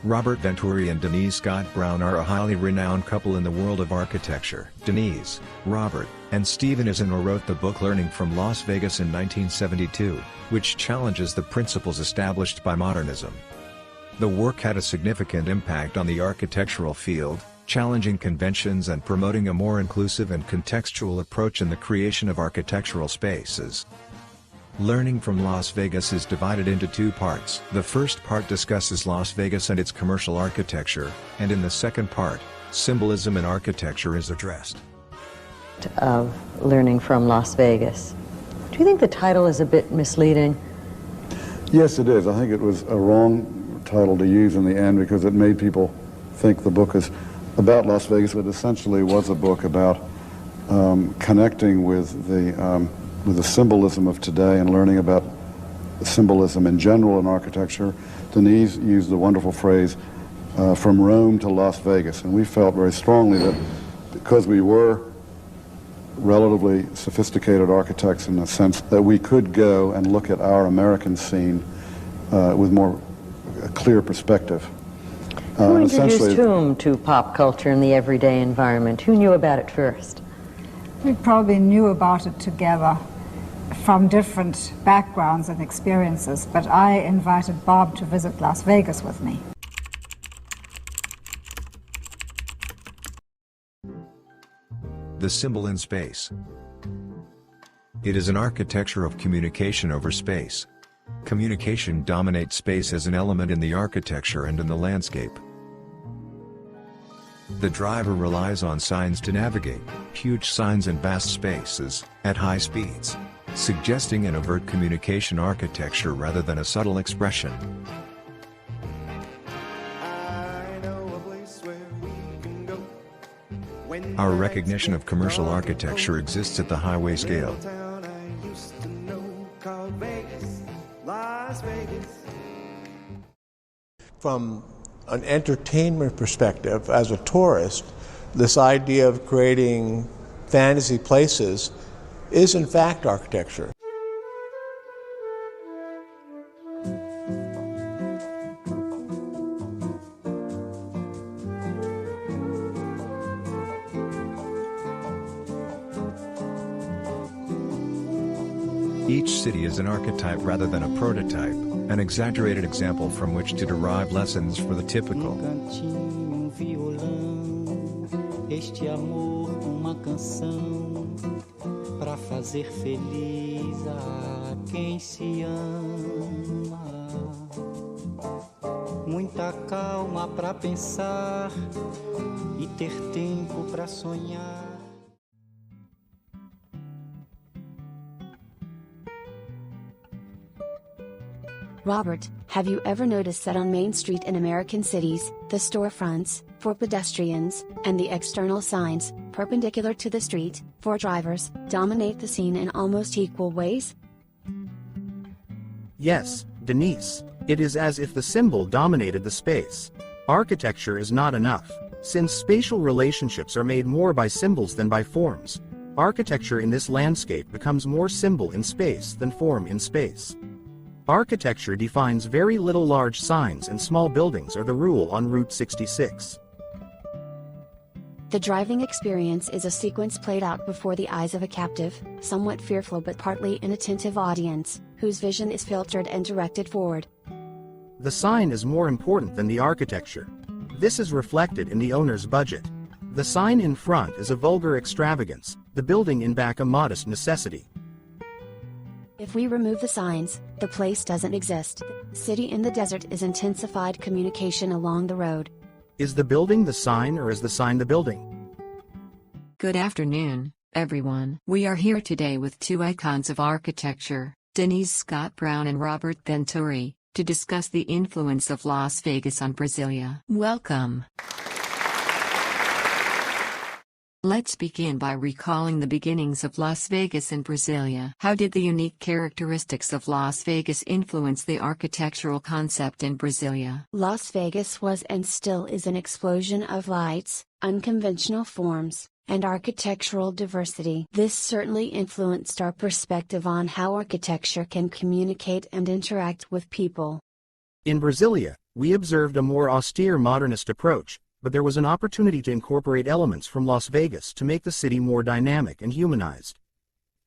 Robert Venturi and Denise Scott Brown are a highly renowned couple in the world of architecture. Denise, Robert, and Stephen Izanor wrote the book Learning from Las Vegas in 1972, which challenges the principles established by modernism. The work had a significant impact on the architectural field, challenging conventions and promoting a more inclusive and contextual approach in the creation of architectural spaces. Learning from Las Vegas is divided into two parts. The first part discusses Las Vegas and its commercial architecture, and in the second part, symbolism in architecture is addressed. Of Learning from Las Vegas. Do you think the title is a bit misleading? Yes, it is. I think it was a wrong title to use in the end because it made people think the book is about Las Vegas, but essentially was a book about connecting with the symbolism of today and learning about symbolism in general in architecture. Denise used the wonderful phrase, from Rome to Las Vegas, and we felt very strongly that because we were relatively sophisticated architects in the sense that we could go and look at our American scene with more clear perspective. Who introduced whom to pop culture in the everyday environment? Who knew about it first? We probably knew about it together from different backgrounds and experiences, but I invited Bob to visit Las Vegas with me. The symbol in space. It is an architecture of communication over space. Communication dominates space as an element in the architecture and in the landscape. The driver relies on signs to navigate, huge signs in vast spaces, at high speeds, suggesting an overt communication architecture rather than a subtle expression. Our recognition of commercial architecture exists at the highway scale. From an entertainment perspective, as a tourist, this idea of creating fantasy places is in fact architecture. Each city is an archetype rather than a prototype, an exaggerated example from which to derive lessons for the typical. Este amor, uma canção para fazer feliz a quem se ama. Muita calma para pensar e ter tempo para sonhar. Robert, have you ever noticed that on Main Street in American cities, the storefronts, for pedestrians, and the external signs, perpendicular to the street, for drivers, dominate the scene in almost equal ways? Yes, Denise, it is as if the symbol dominated the space. Architecture is not enough, since spatial relationships are made more by symbols than by forms. Architecture in this landscape becomes more symbol in space than form in space. Architecture defines very little. Large signs and small buildings are the rule on Route 66. The driving experience is a sequence played out before the eyes of a captive, somewhat fearful but partly inattentive audience, whose vision is filtered and directed forward. The sign is more important than the architecture. This is reflected in the owner's budget. The sign in front is a vulgar extravagance, the building in back a modest necessity. If we remove the signs, the place doesn't exist. City in the desert is intensified communication along the road. Is the building the sign or is the sign the building? Good afternoon, everyone. We are here today with two icons of architecture, Denise Scott Brown and Robert Venturi, to discuss the influence of Las Vegas on Brasilia. Welcome. Let's begin by recalling the beginnings of Las Vegas and Brasilia. How did the unique characteristics of Las Vegas influence the architectural concept in Brasilia? Las Vegas was and still is an explosion of lights, unconventional forms, and architectural diversity. This certainly influenced our perspective on how architecture can communicate and interact with people. In Brasilia, We observed a more austere modernist approach, but there was an opportunity to incorporate elements from Las Vegas to make the city more dynamic and humanized.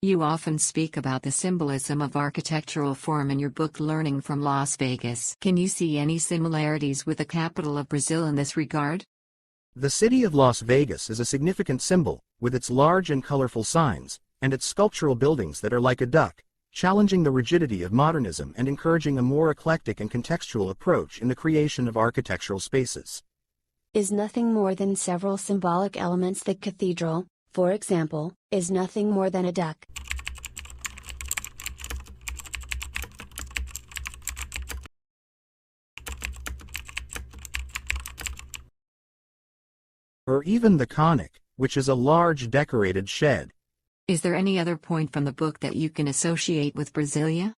You often speak about the symbolism of architectural form in your book Learning from Las Vegas. Can you see any similarities with the capital of Brazil in this regard? The city of Las Vegas is a significant symbol, with its large and colorful signs, and its sculptural buildings that are like a duck, challenging the rigidity of modernism and encouraging a more eclectic and contextual approach in the creation of architectural spaces. Is nothing more than several symbolic elements. The cathedral, for example, is nothing more than a duck. Or even the conic, which is a large decorated shed. Is there any other point from the book that you can associate with Brasilia?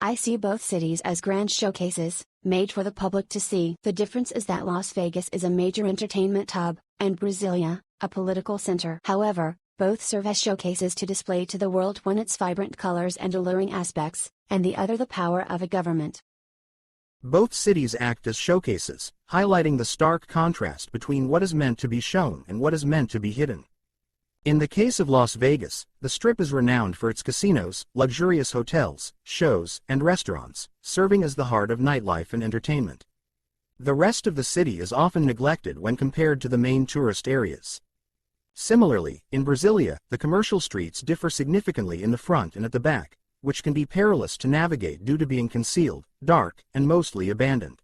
I see both cities as grand showcases, made for the public to see. The difference is that Las Vegas is a major entertainment hub, and Brasilia, a political center. However, both serve as showcases to display to the world one its vibrant colors and alluring aspects, and the other the power of a government. Both cities act as showcases, highlighting the stark contrast between what is meant to be shown and what is meant to be hidden. In the case of Las Vegas, the Strip is renowned for its casinos, luxurious hotels, shows, and restaurants, serving as the heart of nightlife and entertainment. The rest of the city is often neglected when compared to the main tourist areas. Similarly, in Brasilia, the commercial streets differ significantly in the front and at the back, which can be perilous to navigate due to being concealed, dark, and mostly abandoned.